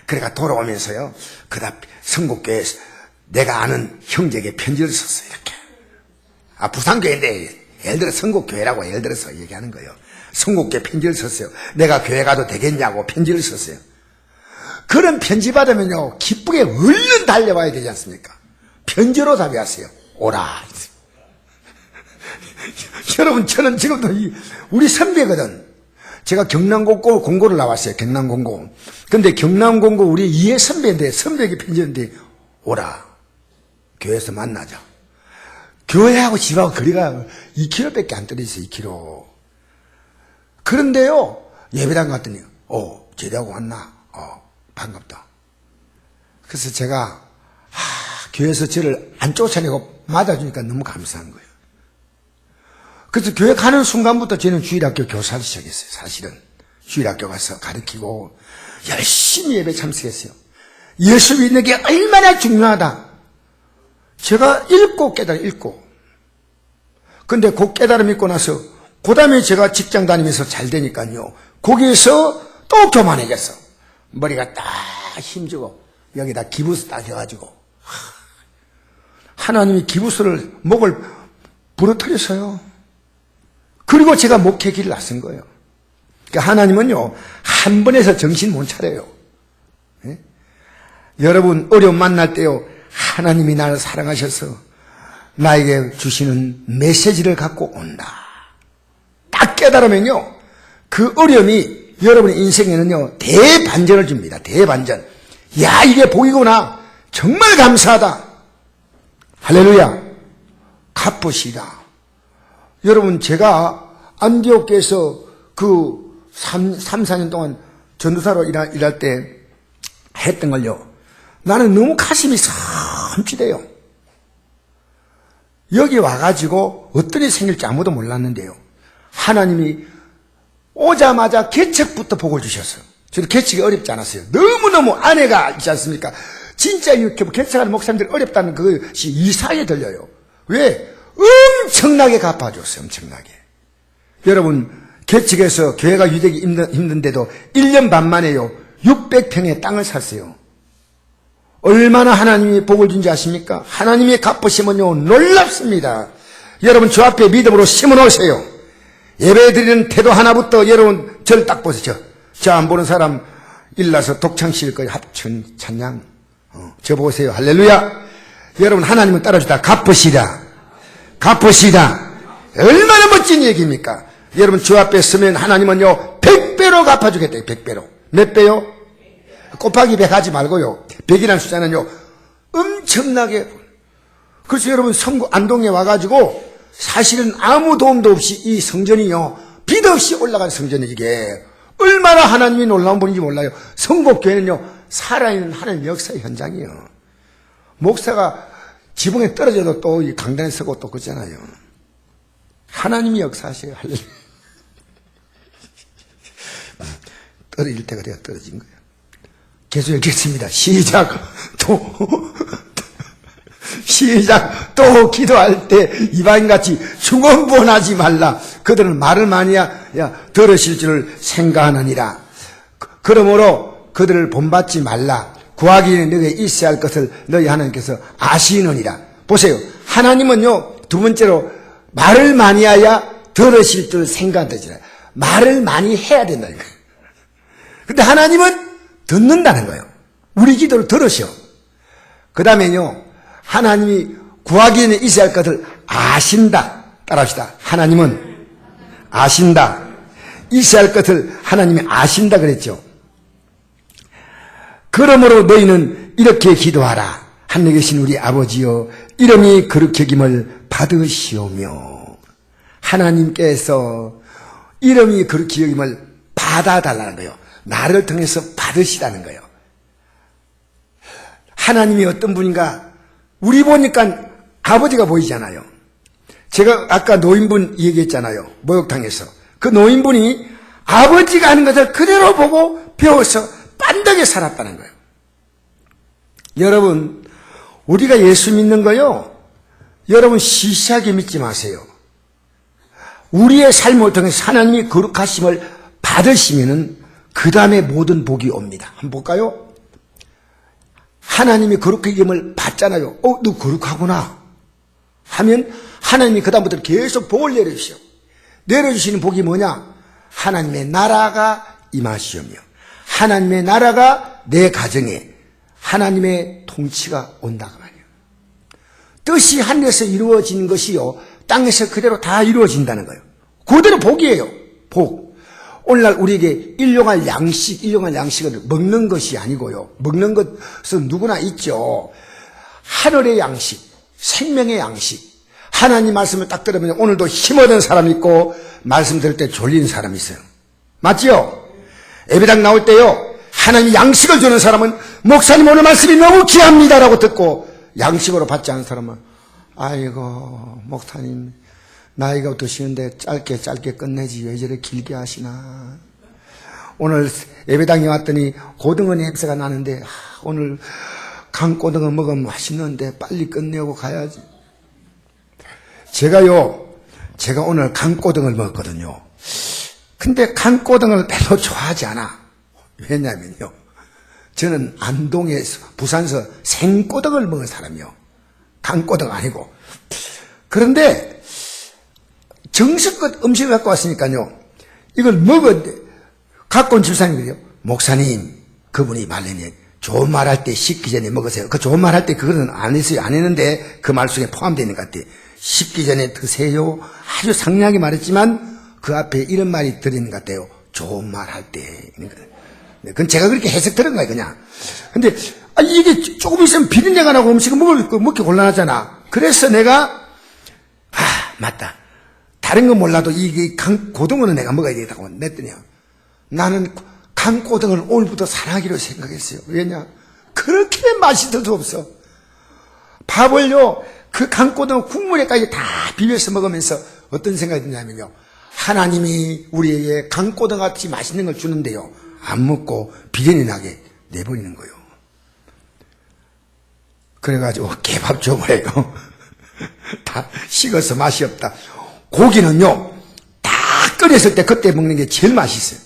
그래가 돌아오면서요, 그다음 성곡교회에서 내가 아는 형제에게 편지를 썼어요, 이렇게. 부산교회인데, 예를 들어 성곡교회라고 예를 들어서 얘기하는 거예요. 성곡교회 편지를 썼어요. 내가 교회 가도 되겠냐고 편지를 썼어요. 그런 편지 받으면요, 기쁘게 얼른 달려와야 되지 않습니까? 편지로 답이 왔어요. 오라. 여러분, 저는 지금도 우리 선배거든. 제가 경남공고 공고를 나왔어요. 경남공고. 근데 경남공고 우리 이해 선배인데, 선배에게 편지였는데, 오라. 교회에서 만나자. 교회하고 집하고 거리가 2km밖에 안 떨어져 있어요. 2km. 그런데요, 예배당 갔더니, 제대하고 왔나? 반갑다. 그래서 제가, 교회에서 저를 안 쫓아내고 맞아주니까 너무 감사한 거예요. 그래서 교회 가는 순간부터 저는 주일학교 교사를 시작했어요. 사실은. 주일학교 가서 가르치고, 열심히 예배 참석했어요. 예수 믿는 게 얼마나 중요하다. 제가 읽고. 근데 그 깨달음 있고 나서, 그 다음에 제가 직장 다니면서 잘 되니까요. 거기에서 또 교만해졌어. 머리가 딱 힘주고, 여기다 기부스 딱 해가지고. 하나님이 기부스를, 목을 부러뜨렸어요. 그리고 제가 목회 길을 나선 거예요. 그러니까 하나님은요, 한 번에서 정신 못 차려요. 예? 여러분, 어려움 만날 때요, 하나님이 나를 사랑하셔서 나에게 주시는 메시지를 갖고 온다. 딱 깨달으면요, 그 어려움이 여러분의 인생에는요, 대반전을 줍니다. 대반전. 야, 이게 복이구나. 정말 감사하다. 할렐루야. 갚으시다. 여러분, 제가 안디옥에서 그 4년 동안 전도사로 일할 때 했던 걸요, 나는 너무 가슴이 섬찟해요. 여기 와가지고 어떤 일이 생길지 아무도 몰랐는데요, 하나님이 오자마자 개척부터 복을 주셨어요. 저도 개척이 어렵지 않았어요. 너무너무 아내가 있지 않습니까? 진짜 이렇게 개척하는 목사님들이 어렵다는 그것이 이상하게 들려요. 왜? 엄청나게 갚아줬어요. 엄청나게. 여러분, 개척에서 교회가 유대기 힘든데도 1년 반 만에요, 600평의 땅을 샀어요. 얼마나 하나님이 복을 준지 아십니까? 하나님의 갚으시면요, 놀랍습니다. 여러분, 저 앞에 믿음으로 심어놓으세요. 예배 드리는 태도 하나부터 여러분, 저를 딱 보세요. 저 안 보는 사람 일나서 독창실 거예요. 합천 찬양. 저 보세요. 할렐루야. 여러분, 하나님은 따라주다. 갚으시다. 갚으시다. 얼마나 멋진 얘기입니까? 여러분, 저 앞에 서면 하나님은요, 100배로 갚아주겠다. 100배로. 몇 배요? 곱하기 100 하지 말고요. 100이라는 숫자는요, 엄청나게. 그래서 여러분, 안동에 와가지고, 사실은 아무 도움도 없이 이 성전이요, 빛 없이 올라간 성전이 이게 얼마나 하나님이 놀라운 분인지 몰라요. 성복교회는요, 살아있는 하나님의 역사의 현장이에요. 목사가 지붕에 떨어져도 또 이 강단에 서고 또 그러잖아요. 하나님이 역사하셔요. 할렐루야. 떨어질 때가 내가 떨어진 거예요. 계속 읽겠습니다. 시작. 또 기도할 때 이방인같이 중언부언하지 말라. 그들은 말을 많이 해야 들으실 줄을 생각하느니라. 그러므로 그들을 본받지 말라. 구하기 전에 너에게 있어야 할 것을 너희 하나님께서 아시느니라. 보세요. 하나님은요, 두 번째로 말을 많이 하야 들으실 줄 생각한다잖아요. 말을 많이 해야 된다는 거예요. 근데 하나님은 듣는다는 거예요. 우리 기도를 들으셔. 그 다음에요, 하나님이 구하기 전에 있어야 할 것을 아신다. 따라합시다. 하나님은 아신다. 있어야 할 것을 하나님이 아신다 그랬죠. 그러므로 너희는 이렇게 기도하라. 하늘에 계신 우리 아버지여, 이름이 거룩히 여김을 받으시오며. 하나님께서 이름이 거룩히 여김을 받아달라는 거예요. 나를 통해서 받으시라는 거예요. 하나님이 어떤 분인가? 우리 보니까 아버지가 보이잖아요. 제가 아까 노인분 얘기했잖아요. 목욕탕에서. 그 노인분이 아버지가 하는 것을 그대로 보고 배워서 빤덕에 살았다는 거예요. 여러분, 우리가 예수 믿는 거요, 여러분 시시하게 믿지 마세요. 우리의 삶을 통해서 하나님이 거룩하심을 받으시면은 그 다음에 모든 복이 옵니다. 한번 볼까요? 하나님이 거룩함을 받잖아요. 너 거룩하구나 하면 하나님이 그 다음부터 계속 복을 내려주시오. 내려주시는 복이 뭐냐? 하나님의 나라가 임하시오며, 하나님의 나라가 내 가정에, 하나님의 통치가 온다고 말이에요. 뜻이 하늘에서 이루어지는 것이요, 땅에서 그대로 다 이루어진다는 거예요. 그대로 복이에요. 복. 오늘날 우리에게 일용할 양식을 먹는 것이 아니고요. 먹는 것은 누구나 있죠. 하늘의 양식, 생명의 양식. 하나님 말씀을 딱 들으면 오늘도 힘 얻은 사람이 있고 말씀 들을 때 졸린 사람이 있어요. 맞지요? 예배당 나올 때요, 하나님 양식을 주는 사람은 목사님 오늘 말씀이 너무 귀합니다라고 듣고, 양식으로 받지 않은 사람은 아이고 목사님 나이가 드시는데 짧게 끝내지 왜 저렇게 길게 하시나. 오늘 예배당에 왔더니 고등어 냄새가 나는데 오늘 강고등어 먹으면 맛있는데 빨리 끝내고 가야지. 제가 오늘 강고등어를 먹었거든요. 근데 강고등어를 별로 좋아하지 않아. 왜냐면요, 저는 안동에서 부산에서 생고등어를 먹은 사람이요, 강고등어 아니고. 그런데 정성껏 음식을 갖고 왔으니까요, 이걸 갖고 온 집사님이요, 목사님, 그분이 말년에 좋은 말 할 때 씻기 전에 먹으세요. 그 좋은 말 할 때 그거는 안 했어요. 안 했는데 그 말 속에 포함되어 있는 것 같아요. 씻기 전에 드세요. 아주 상냥하게 말했지만 그 앞에 이런 말이 들어있는 것 같아요. 좋은 말 할 때. 그건 제가 그렇게 해석 들은 거예요, 그냥. 근데 이게 조금 있으면 비린내가 나고 음식을 먹기 곤란하잖아. 그래서 내가 맞다, 다른 건 몰라도 이 고등어는 내가 먹어야 되겠다고 냈더니요, 나는 강고등어를 오늘부터 사랑하기로 생각했어요. 왜냐? 그렇게 맛있을 수 없어. 밥을요, 그 강고등어 국물에까지 다 비벼서 먹으면서 어떤 생각이 드냐면요, 하나님이 우리에게 강고등어 같이 맛있는 걸 주는데요, 안 먹고 비린내 나게 내버리는 거예요. 그래가지고 개밥 줘버려요. 다 식어서 맛이 없다. 고기는요, 딱 끓였을 때 그때 먹는 게 제일 맛있어요.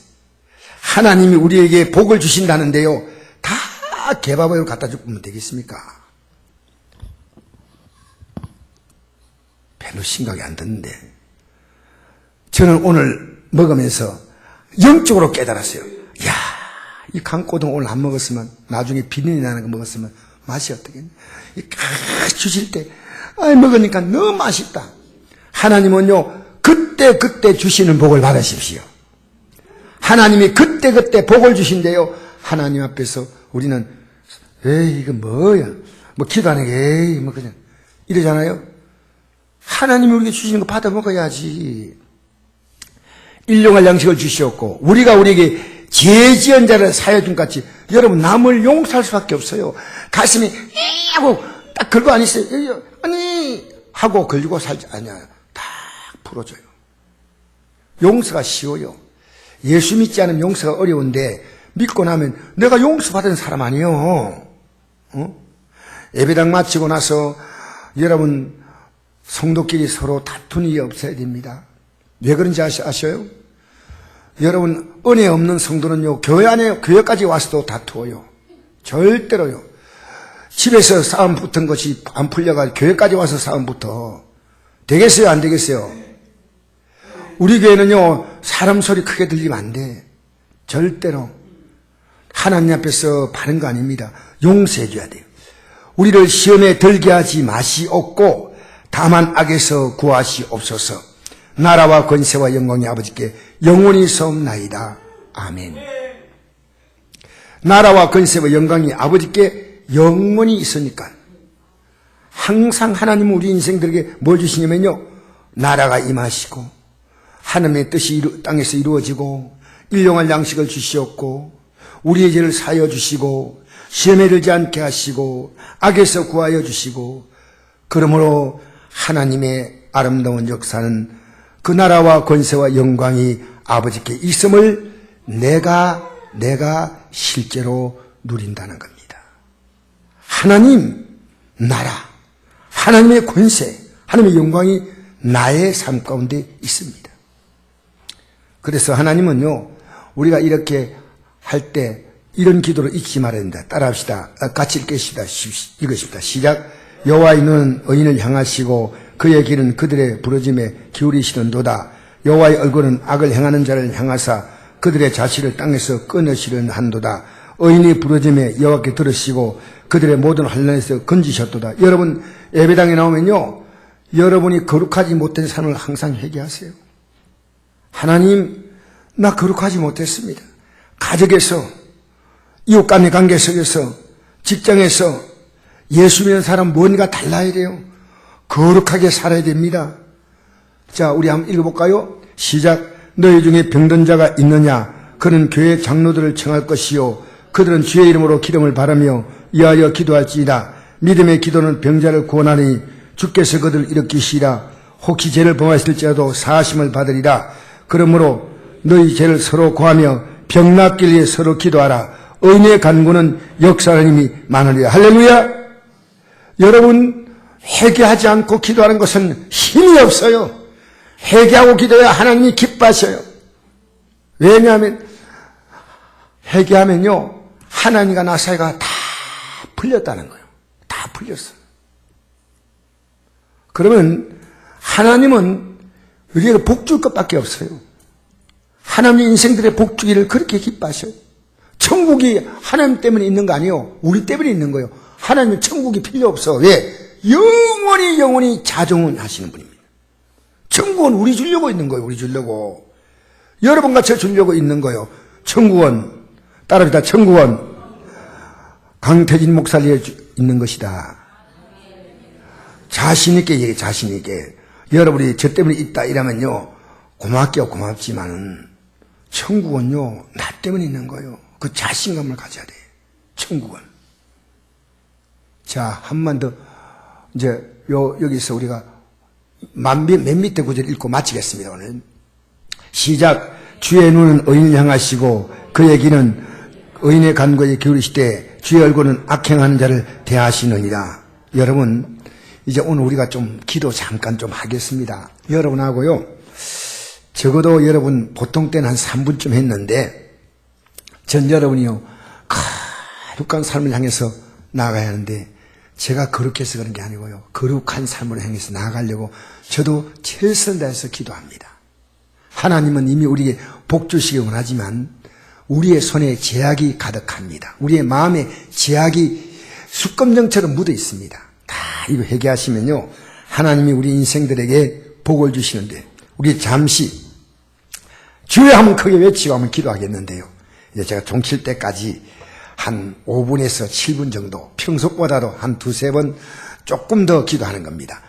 하나님이 우리에게 복을 주신다는데요, 다 개밥을 갖다 주면 되겠습니까? 별로 생각이 안 드는데, 저는 오늘 먹으면서 영적으로 깨달았어요. 이야, 이 강고등 오늘 안 먹었으면, 나중에 비린내 나는 거 먹었으면 맛이 어떻겠냐. 주실 때 먹으니까 너무 맛있다. 하나님은요, 그때 주시는 복을 받으십시오. 하나님이 그때 복을 주신대요. 하나님 앞에서 우리는 에이 이거 뭐야, 뭐 기도 안 해, 에이 뭐 그냥 이러잖아요. 하나님이 우리에게 주시는 거 받아 먹어야지. 일용할 양식을 주시었고 우리가 우리에게 죄 지은 자를 사하여 준 같이 여러분 남을 용서할 수밖에 없어요. 가슴이 하고 딱 걸고 안 있어요. 아니 하고 걸고 살지 않아요. 다 풀어줘요. 용서가 쉬워요. 예수 믿지 않으면 용서가 어려운데 믿고 나면 내가 용서받은 사람 아니에요. 예배당 마치고 나서 여러분 성도끼리 서로 다투는 일이 없어야 됩니다. 왜 그런지 아셔요? 여러분 은혜 없는 성도는요 교회 안에 교회까지 와서도 다투어요. 절대로요. 집에서 싸움 붙은 것이 안 풀려가 교회까지 와서 싸움 붙어. 되겠어요 안 되겠어요? 우리 교회는요 사람 소리 크게 들리면 안 돼. 절대로. 하나님 앞에서 바른 거 아닙니다. 용서해 줘야 돼요. 우리를 시험에 들게 하지 마시옵고 다만 악에서 구하시옵소서. 나라와 권세와 영광이 아버지께 영원히 서옵나이다. 아멘. 나라와 권세와 영광이 아버지께 영원히 있으니까 항상 하나님은 우리 인생들에게 뭘 주시냐면요 나라가 임하시고 하나님의 뜻이 땅에서 이루어지고 일용할 양식을 주시옵고 우리의 죄를 사하여 주시고 시험에 들지 않게 하시고 악에서 구하여 주시고 그러므로 하나님의 아름다운 역사는 그 나라와 권세와 영광이 아버지께 있음을 내가 실제로 누린다는 겁니다. 하나님 나라, 하나님의 권세, 하나님의 영광이 나의 삶 가운데 있습니다. 그래서 하나님은요 우리가 이렇게 할 때 이런 기도를 잊지 말아야 된다. 따라합시다. 같이 읽겠습니다. 읽으십니다. 시작. 여호와의 눈은 의인을 향하시고 그의 길은 그들의 부르짐에 기울이시는도다. 여호와의 얼굴은 악을 행하는 자를 향하사 그들의 자취를 땅에서 끊으시려 한도다. 의인이 부르짐에 여호와께 들으시고 그들의 모든 환난에서 건지셨도다. 여러분 예배당에 나오면요 여러분이 거룩하지 못된 삶을 항상 회개하세요. 하나님 나 거룩하지 못했습니다. 가족에서 이웃간의 관계 속에서 직장에서 예수 믿는 사람 뭔가 달라야 돼요. 거룩하게 살아야 됩니다. 자 우리 한번 읽어볼까요? 시작. 너희 중에 병든 자가 있느냐? 그는 교회 장로들을 청할 것이요 그들은 주의 이름으로 기름을 바라며 이하여 기도할지이다. 믿음의 기도는 병자를 구원하니 주께서 그들을 일으키시리라. 혹시 죄를 범하실지라도 사하심을 받으리라. 그러므로 너희 죄를 서로 구하며 병 낫길 위해 서로 기도하라. 의인의 간구는 역사하는 힘이 많으리라. 할렐루야. 여러분 회개하지 않고 기도하는 것은 힘이 없어요. 회개하고 기도해야 하나님이 기뻐하셔요. 왜냐하면 회개하면요 하나님과 나 사이가 다 풀렸다는 거예요. 다 풀렸어. 그러면 하나님은 우리에게 복 줄 것밖에 없어요. 하나님 인생들의 복 주기를 그렇게 기뻐하셔요. 천국이 하나님 때문에 있는 거 아니에요. 우리 때문에 있는 거예요. 하나님은 천국이 필요 없어. 왜? 영원히 자정하시는 분입니다. 천국은 우리 주려고 있는 거예요. 우리 주려고. 여러분과 저 주려고 있는 거예요. 천국은 따라합니다. 천국은 강태진 목사님에 있는 것이다. 자신있게 얘기해. 자신있게. 여러분이 저 때문에 있다 이러면요 고맙지만은 천국은요 나 때문에 있는 거예요. 그 자신감을 가져야 돼. 천국은. 자, 한 번 더 이제 여기서 우리가 맨 밑에 구절 읽고 마치겠습니다. 오늘 시작. 주의 눈은 의인을 향하시고 그의 귀는 의인의 간구에 기울이시되 주의 얼굴은 악행하는 자를 대하시느니라. 여러분 이제 오늘 우리가 좀 기도 잠깐 좀 하겠습니다. 여러분하고요 적어도 여러분 보통 때는 한 3분쯤 했는데 전 여러분이요 거룩한 삶을 향해서 나아가야 하는데 제가 거룩해서 그런 게 아니고요 거룩한 삶을 향해서 나아가려고 저도 최선을 다해서 기도합니다. 하나님은 이미 우리에게 복 주시기 원하지만 우리의 손에 제약이 가득합니다. 우리의 마음에 제약이 숯검정처럼 묻어 있습니다. 다 이거 회개하시면요 하나님이 우리 인생들에게 복을 주시는데 우리 잠시 주여 한번 크게 외치고 한번 기도하겠는데요. 이제 제가 종칠 때까지 한 5분에서 7분 정도 평소보다도 한 두세 번 조금 더 기도하는 겁니다.